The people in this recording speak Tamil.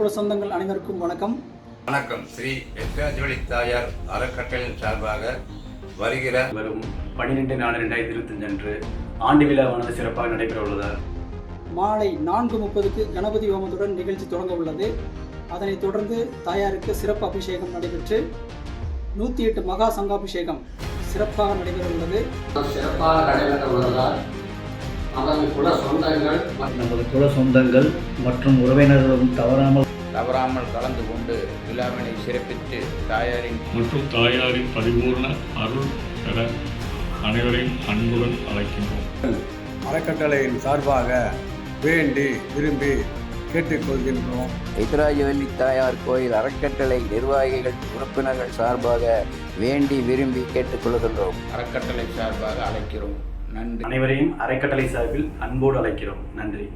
குல சொந்தங்கள் அனைவருக்கும் வணக்கம். வணக்கம். ஸ்ரீ வெங்கடாஜலபதி தாயார் அறக்கட்டளையின் சார்பாக வரும் 12/4/2025 அன்று ஆண்டு விழாவானது சிறப்பாக நடைபெற உள்ளது. மாலை 4:30க்கு கணபதி ஹோமத்துடன் நிகழ்ச்சி தொடங்க உள்ளது. அதனைத் தொடர்ந்து தாயாருக்கு சிறப்பு அபிஷேகம் நடைபெற்று 108 மகா சங்காபிஷேகம் சிறப்பாக நடைபெற உள்ளது. சிறப்பாக நடைபெற உள்ளதால் நமது குல சொந்தங்கள் மற்றும் உறவினர்களும் தவறாமல் கலந்து கொண்டு விழாவினை சிறப்பித்து தாயாரின் பரிபூர்ண அருள் பெற அனைவரையும் அன்புடன் அழைக்கின்றோம். அறக்கட்டளையின் சார்பாக வேண்டி விரும்பி கேட்டுக்கொள்கின்றோம். வெங்கடாஜலபதி தாயார் கோயில் அறக்கட்டளை நிர்வாகிகள் உறுப்பினர்கள் சார்பாக வேண்டி விரும்பி கேட்டுக்கொள்கின்றோம். அறக்கட்டளை சார்பாக அழைக்கிறோம். நன்றி. அனைவரையும் அறக்கட்டளை சார்பில் அன்போடு அழைக்கிறோம். நன்றி.